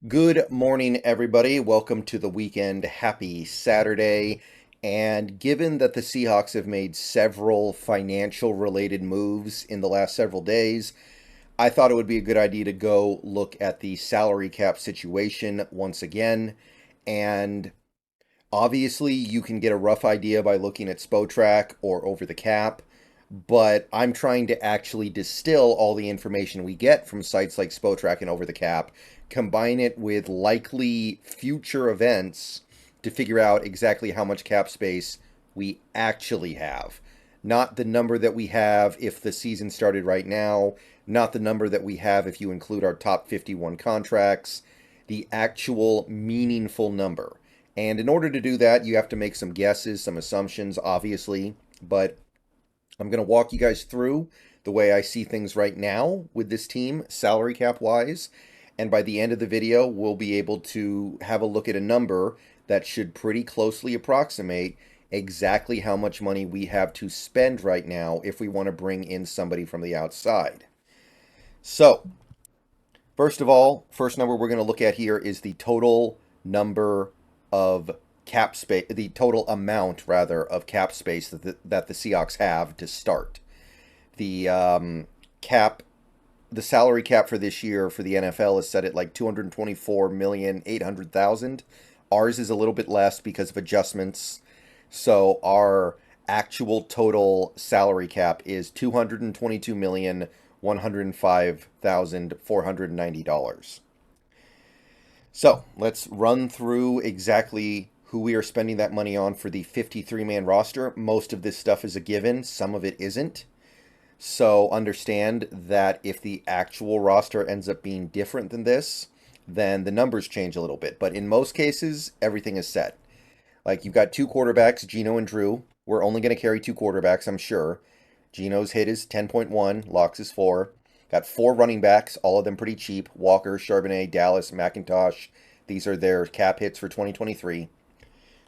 Good morning, everybody. Welcome to the weekend. Happy Saturday. And given that the Seahawks have made several financial related moves in the last several days, I thought it would be a good idea to go look at the salary cap situation once again. And obviously, you can get a rough idea by looking at Spotrac or Over the Cap, but I'm trying to actually distill all the information we get from sites like Spotrac and Over the Cap, combine it with likely future events to figure out exactly how much cap space we actually have. Not the number that we have if the season started right now, not the number that we have if you include our top 51 contracts, the actual meaningful number. And in order to do that, you have to make some guesses, some assumptions, obviously. But I'm going to walk you guys through the way I see things right now with this team, salary cap wise. And by the end of the video, we'll be able to have a look at a number that should pretty closely approximate exactly how much money we have to spend right now if we want to bring in somebody from the outside. So, first of all, first number we're going to look at here is the total number of cap space, the total amount rather of cap space that the Seahawks have to start. The the salary cap for this year for the NFL is set at like 224,800,000. Ours is a little bit less because of adjustments. So our actual total salary cap is $222,105,490. So let's run through exactly who we are spending that money on for the 53-man roster. Most of this stuff is a given, some of it isn't. So understand that if the actual roster ends up being different than this, then the numbers change a little bit. But in most cases, everything is set. Like you've got two quarterbacks, Gino and Drew. We're only going to carry two quarterbacks, I'm sure. Gino's hit is 10.1, Locks is 4. Got four running backs, all of them pretty cheap. Walker, Charbonnet, Dallas, McIntosh. These are their cap hits for 2023.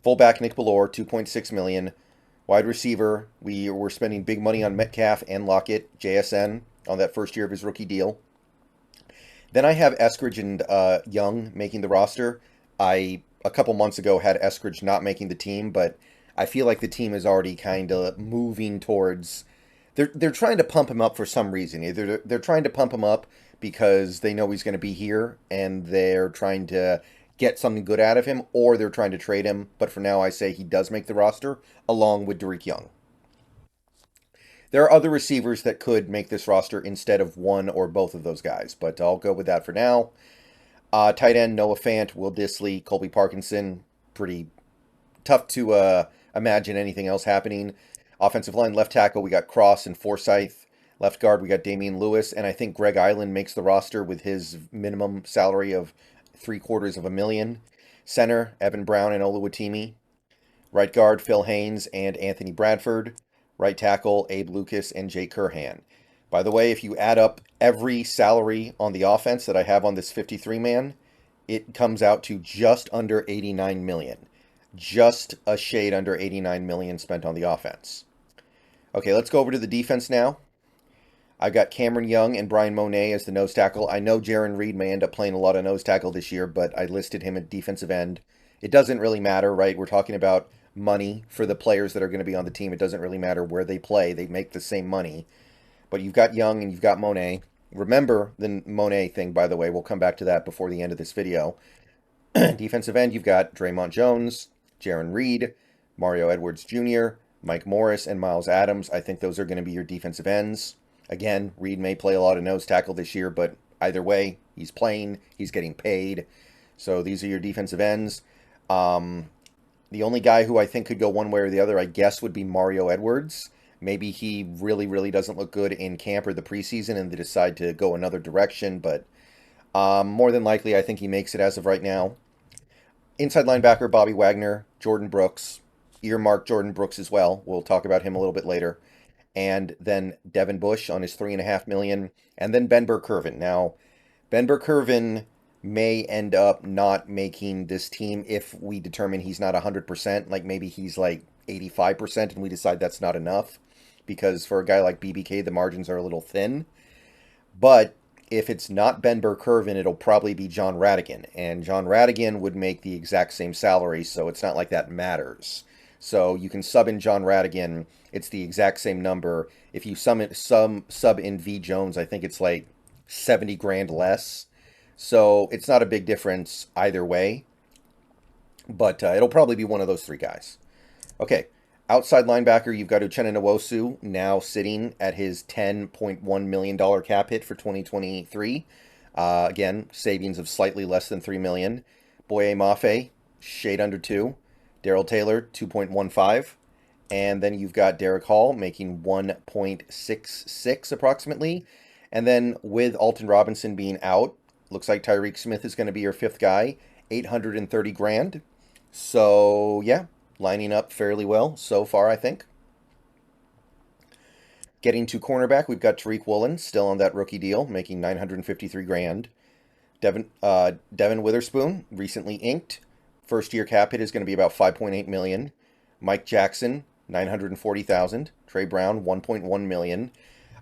Fullback Nick Bellore, 2.6 million. Wide receiver, we were spending big money on Metcalf and Lockett, JSN, on that first year of his rookie deal. Then I have Eskridge and Young making the roster. A couple months ago had Eskridge not making the team, but I feel like the team is already kind of moving towards. They're trying to pump him up for some reason. Either they're trying to pump him up because they know he's going to be here and they're trying to get something good out of him, or they're trying to trade him. But for now, I say he does make the roster along with Derek Young. There are other receivers that could make this roster instead of one or both of those guys, but I'll go with that for now. Tight end, Noah Fant, Will Dissly, Colby Parkinson. Pretty tough to imagine anything else happening. Offensive line, left tackle, we got Cross and Forsyth. Left guard, we got Damian Lewis, and I think Greg Island makes the roster with his minimum salary of $750,000. Center, Evan Brown and Oluwatimi. Right guard, Phil Haynes and Anthony Bradford. Right tackle, Abe Lucas and Jake Curhan. By the way, if you add up every salary on the offense that I have on this 53-man, it comes out to just under 89 million. Just a shade under 89 million spent on the offense. Okay, let's go over to the defense now. I've got Cameron Young and Brian Monet as the nose tackle. I know Jaron Reed may end up playing a lot of nose tackle this year, but I listed him at defensive end. It doesn't really matter, right? We're talking about money for the players that are going to be on the team. It doesn't really matter where they play. They make the same money. But you've got Young and you've got Monet. Remember the Monet thing, by the way. We'll come back to that before the end of this video. Defensive end, you've got Draymond Jones, Jaron Reed, Mario Edwards Jr., Mike Morris, and Miles Adams. I think those are going to be your defensive ends. Again, Reed may play a lot of nose tackle this year, but either way, he's playing, he's getting paid. So these are your defensive ends. The only guy who I think could go one way or the other, I guess, would be Mario Edwards. Maybe he really, really doesn't look good in camp or the preseason and they decide to go another direction, but more than likely, I think he makes it as of right now. Inside linebacker, Bobby Wagner, Jordan Brooks. Earmark Jordan Brooks as well. We'll talk about him a little bit later. And then Devin Bush on his $3.5 million, and then Ben Burr-Kirven. Now, Ben Burr-Kirven may end up not making this team if we determine he's not 100%, like maybe he's like 85% and we decide that's not enough, because for a guy like BBK, the margins are a little thin. But If it's not Ben Burr-Kirven, it'll probably be John Radigan. And John Radigan would make the exact same salary, so it's not like that matters. So you can sub in John Radigan. It's the exact same number. If you sub in V Jones, I think it's like 70 grand less. So it's not a big difference either way. But it'll probably be one of those three guys. Okay. Outside linebacker, you've got Uchenna Nwosu now sitting at his $10.1 million cap hit for 2023. Again, savings of slightly less than $3 million. Boye Mafe, shade under 2. Darrell Taylor, 2.15. And then you've got Derek Hall making 1.66 approximately. And then with Alton Robinson being out, looks like Tyreek Smith is going to be your fifth guy, 830 grand. So, yeah, lining up fairly well so far, I think. Getting to cornerback, we've got Tariq Woolen still on that rookie deal, making 953 grand. Devin Witherspoon, recently inked. First year cap hit is going to be about 5.8 million. Mike Jackson, 940,000. Trey Brown, 1.1 million.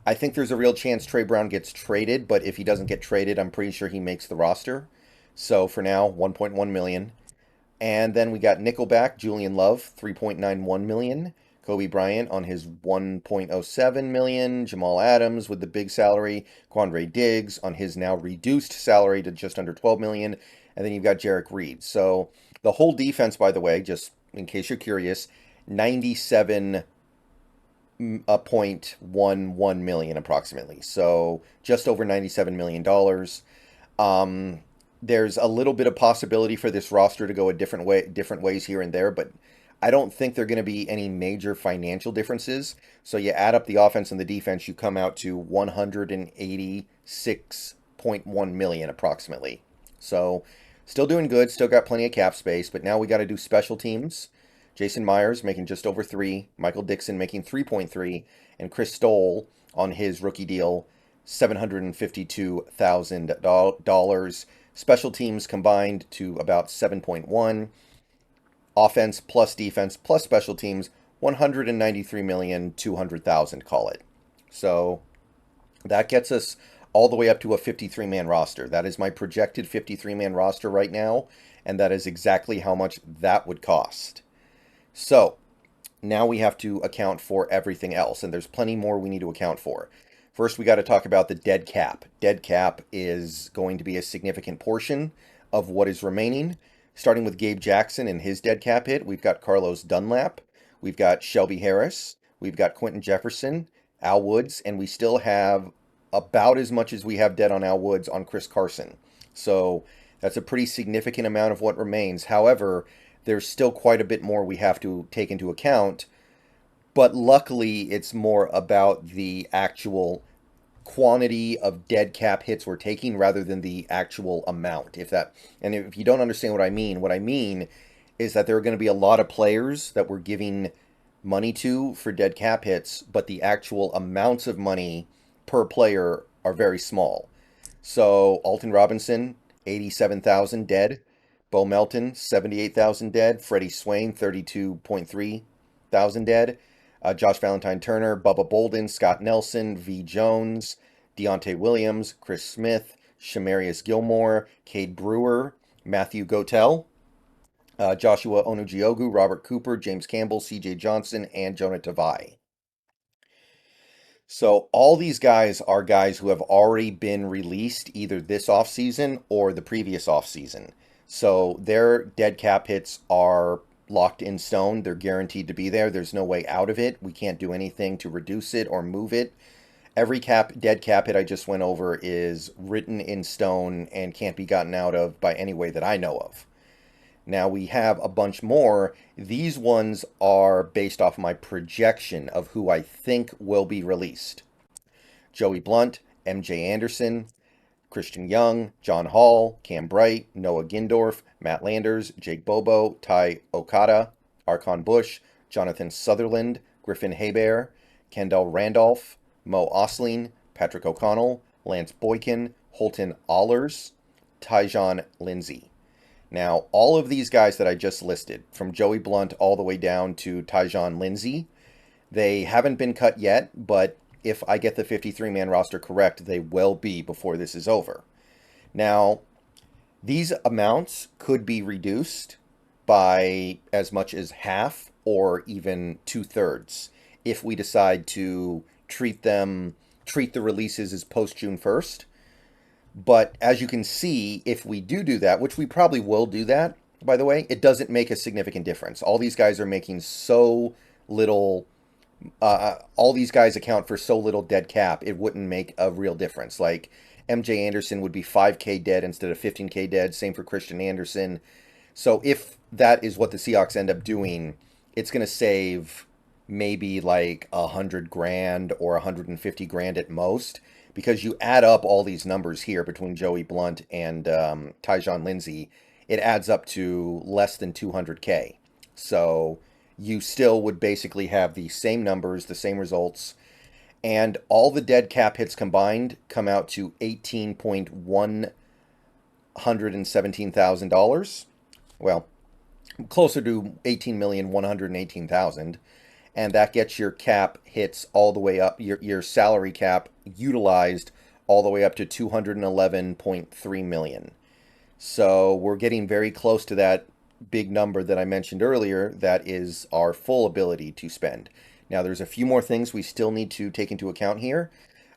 I think there's a real chance Trey Brown gets traded, but if he doesn't get traded, I'm pretty sure he makes the roster. So for now, 1.1 million. And then we got Nickelback, Julian Love, 3.91 million. Kobe Bryant on his 1.07 million. Jamal Adams with the big salary. Quandre Diggs on his now reduced salary to just under 12 million. And then you've got Jarek Reed. So the whole defense, by the way, just in case you're curious, 97.11 million approximately. So just over $97 million. There's a little bit of possibility for this roster to go different ways here and there, but I don't think there are going to be any major financial differences. So you add up the offense and the defense, you come out to 186.1 million approximately. So still doing good, still got plenty of cap space, but now we got to do special teams. Jason Myers making just over 3, Michael Dixon making 3.3, and Chris Stoll on his rookie deal, $752,000. Special teams combined to about 7.1. Offense plus defense plus special teams, 193,200,000, call it. So that gets us all the way up to a 53-man roster. That is my projected 53-man roster right now, and that is exactly how much that would cost. So now we have to account for everything else, and there's plenty more we need to account for. First, we got to talk about the dead cap. Dead cap is going to be a significant portion of what is remaining. Starting with Gabe Jackson and his dead cap hit, we've got Carlos Dunlap, we've got Shelby Harris, we've got Quentin Jefferson, Al Woods, and we still have about as much as we have dead on Al Woods on Chris Carson. So that's a pretty significant amount of what remains. However, there's still quite a bit more we have to take into account. But luckily, it's more about the actual quantity of dead cap hits we're taking rather than the actual amount. If you don't understand what I mean is that there are going to be a lot of players that we're giving money to for dead cap hits, but the actual amounts of money per player are very small. So Alton Robinson, 87,000 dead. Bo Melton, 78,000 dead. Freddie Swain, 32.3 thousand dead. Josh Valentine Turner, Bubba Bolden, Scott Nelson, V. Jones, Deontay Williams, Chris Smith, Shamarius Gilmore, Cade Brewer, Matthew Gotel, Joshua Onugiogu, Robert Cooper, James Campbell, CJ Johnson, and Jonah Tavai. So all these guys are guys who have already been released either this offseason or the previous offseason. So their dead cap hits are locked in stone. They're guaranteed to be there. There's no way out of it. We can't do anything to reduce it or move it. Every dead cap hit I just went over is written in stone and can't be gotten out of by any way that I know of. Now we have a bunch more. These ones are based off my projection of who I think will be released. Joey Blunt, MJ Anderson, Christian Young, John Hall, Cam Bright, Noah Gindorf, Matt Landers, Jake Bobo, Ty Okada, Archon Bush, Jonathan Sutherland, Griffin Hebert, Kendall Randolph, Mo Osling, Patrick O'Connell, Lance Boykin, Holton Allers, Tyjon Lindsey. Now, all of these guys that I just listed, from Joey Blunt all the way down to Tyjon Lindsey, they haven't been cut yet, but If I get the 53-man roster correct, they will be before this is over. Now, these amounts could be reduced by as much as half or even 2/3 if we decide to treat the releases as post June 1st. But as you can see, if we do that, which we probably will do that, by the way, it doesn't make a significant difference. All these guys are making so little. All these guys account for so little dead cap, it wouldn't make a real difference. Like MJ Anderson would be 5K dead instead of 15K dead. Same for Christian Anderson. So if that is what the Seahawks end up doing, it's going to save maybe like 100 grand or 150 grand at most, because you add up all these numbers here between Joey Blunt and Tyjon Lindsey, it adds up to less than 200K. So you still would basically have the same numbers, the same results, and all the dead cap hits combined come out to $18,117,000. Well, closer to 18,118,000, and that gets your cap hits all the way up, your salary cap utilized all the way up to 211.3 million. So we're getting very close to that big number that I mentioned earlier. That is our full ability to spend. Now, there's a few more things we still need to take into account here.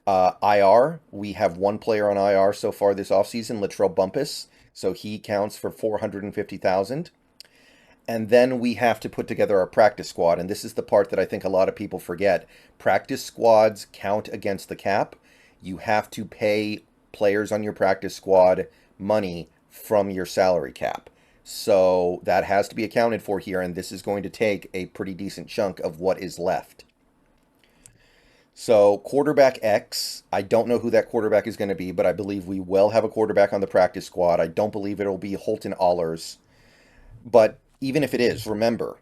IR, we have one player on IR so far this offseason, Latrell Bumpus. So he counts for 450,000. And then we have to put together our practice squad. And this is the part that I think a lot of people forget. Practice squads count against the cap. You have to pay players on your practice squad money from your salary cap. So that has to be accounted for here, and this is going to take a pretty decent chunk of what is left. So quarterback X, I don't know who that quarterback is going to be, but I believe we will have a quarterback on the practice squad. I don't believe it'll be Holton Ahlers. But even if it is, remember,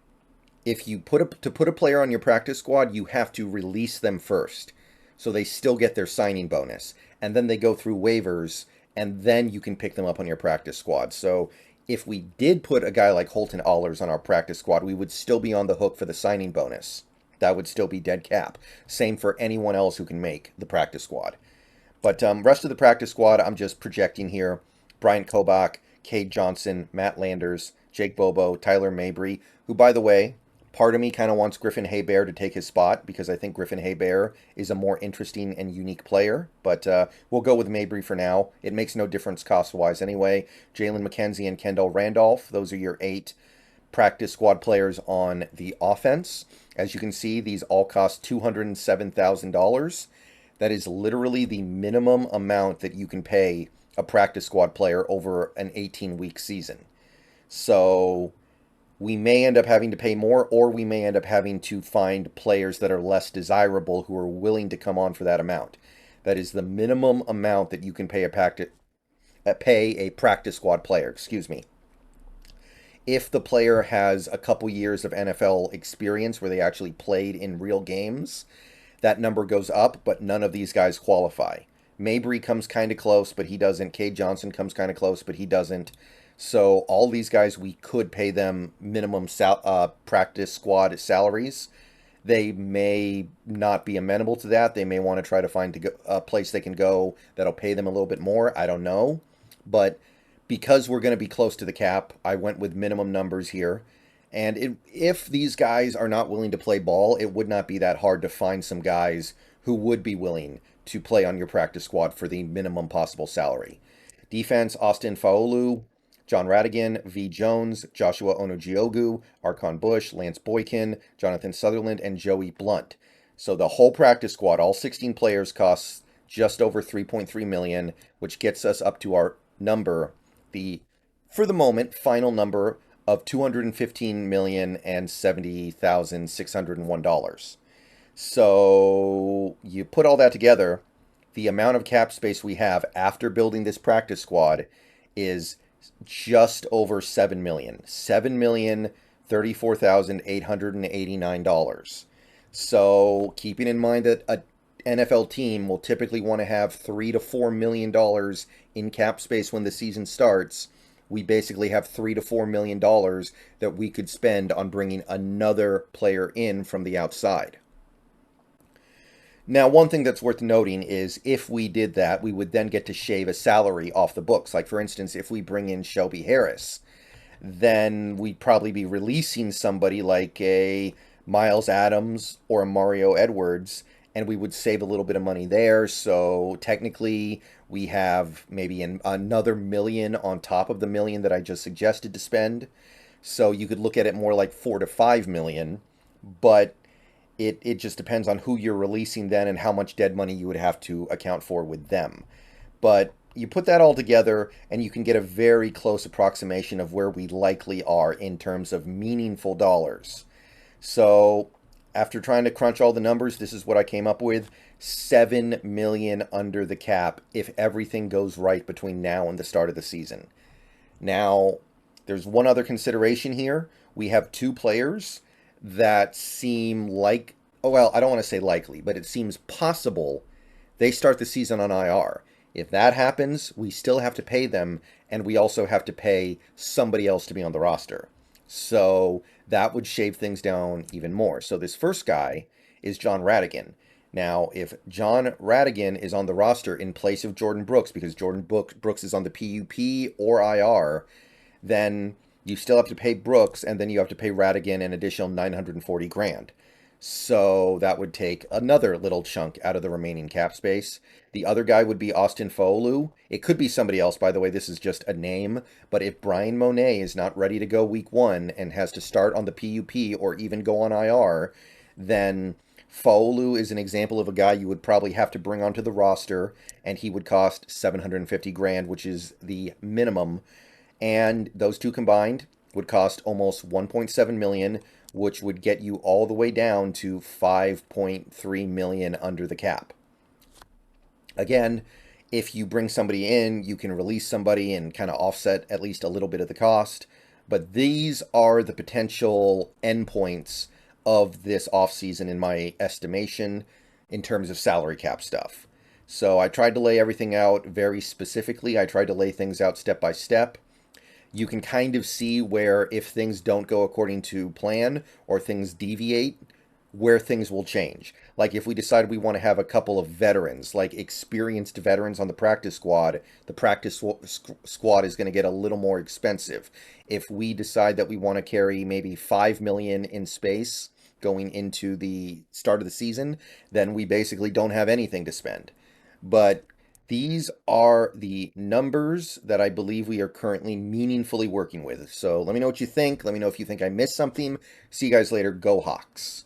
if you put a player on your practice squad, you have to release them first. So they still get their signing bonus. And then they go through waivers, and then you can pick them up on your practice squad. So if we did put a guy like Holton Ahlers on our practice squad, we would still be on the hook for the signing bonus. That would still be dead cap. Same for anyone else who can make the practice squad. But rest of the practice squad, I'm just projecting here. Bryant Kobach, Cade Johnson, Matt Landers, Jake Bobo, Tyler Mabry, who, by the way, part of me kind of wants Griffin Hebert to take his spot because I think Griffin Hebert is a more interesting and unique player. But we'll go with Mabry for now. It makes no difference cost-wise anyway. Jalen McKenzie and Kendall Randolph, those are your 8 practice squad players on the offense. As you can see, these all cost $207,000. That is literally the minimum amount that you can pay a practice squad player over an 18-week season. So we may end up having to pay more, or we may end up having to find players that are less desirable who are willing to come on for that amount. That is the minimum amount that you can pay a practice squad player. Excuse me. If the player has a couple years of NFL experience where they actually played in real games, that number goes up, but none of these guys qualify. Mabry comes kind of close, but he doesn't. Cade Johnson comes kind of close, but he doesn't. So all these guys, we could pay them minimum practice squad salaries. They may not be amenable to that. They may want to try to find a place they can go that'll pay them a little bit more. I don't know. But because we're going to be close to the cap, I went with minimum numbers here. And if these guys are not willing to play ball, it would not be that hard to find some guys who would be willing to play on your practice squad for the minimum possible salary. Defense, Austin Faolu, John Radigan, V. Jones, Joshua Onogiogu, Archon Bush, Lance Boykin, Jonathan Sutherland, and Joey Blunt. So the whole practice squad, all 16 players, costs just over $3.3 million, which gets us up to our number, for the moment, final number of $215,070,601. So you put all that together, the amount of cap space we have after building this practice squad is just over $7 million. $7,034,889. So keeping in mind that a NFL team will typically want to have $3 to $4 million in cap space when the season starts, we basically have $3 to $4 million that we could spend on bringing another player in from the outside. Now, one thing that's worth noting is if we did that, we would then get to shave a salary off the books. Like, for instance, if we bring in Shelby Harris, then we'd probably be releasing somebody like a Miles Adams or a Mario Edwards, and we would save a little bit of money there. So technically, we have maybe another million on top of the million that I just suggested to spend. So you could look at it more like 4 to 5 million, but it just depends on who you're releasing then and how much dead money you would have to account for with them. But you put that all together and you can get a very close approximation of where we likely are in terms of meaningful dollars. So after trying to crunch all the numbers, this is what I came up with. 7 million under the cap if everything goes right between now and the start of the season. Now, there's one other consideration here. We have two players that seem like, oh, well, I don't want to say likely, but it seems possible they start the season on IR. If that happens, we still have to pay them, and we also have to pay somebody else to be on the roster. So that would shave things down even more. So this first guy is John Radigan. Now, if John Radigan is on the roster in place of Jordan Brooks, because Jordan Brooks is on the PUP or IR, then you still have to pay Brooks, and then you have to pay Radigan an additional 940 grand. So that would take another little chunk out of the remaining cap space. The other guy would be Austin Foulu. It could be somebody else, by the way. This is just a name. But if Brian Monet is not ready to go week one and has to start on the PUP or even go on IR, then Foulu is an example of a guy you would probably have to bring onto the roster, and he would cost 750 grand, which is the minimum. And those two combined would cost almost 1.7 million, which would get you all the way down to 5.3 million under the cap. Again, if you bring somebody in, you can release somebody and kind of offset at least a little bit of the cost. But these are the potential endpoints of this offseason, in my estimation, in terms of salary cap stuff. So I tried to lay everything out very specifically. I tried to lay things out step by step. You can kind of see where if things don't go according to plan or things deviate, where things will change. Like if we decide we want to have a couple of veterans, like experienced veterans on the practice squad is going to get a little more expensive. If we decide that we want to carry maybe 5 million in space going into the start of the season, then we basically don't have anything to spend. But these are the numbers that I believe we are currently meaningfully working with. So let me know what you think. Let me know if you think I missed something. See you guys later. Go Hawks.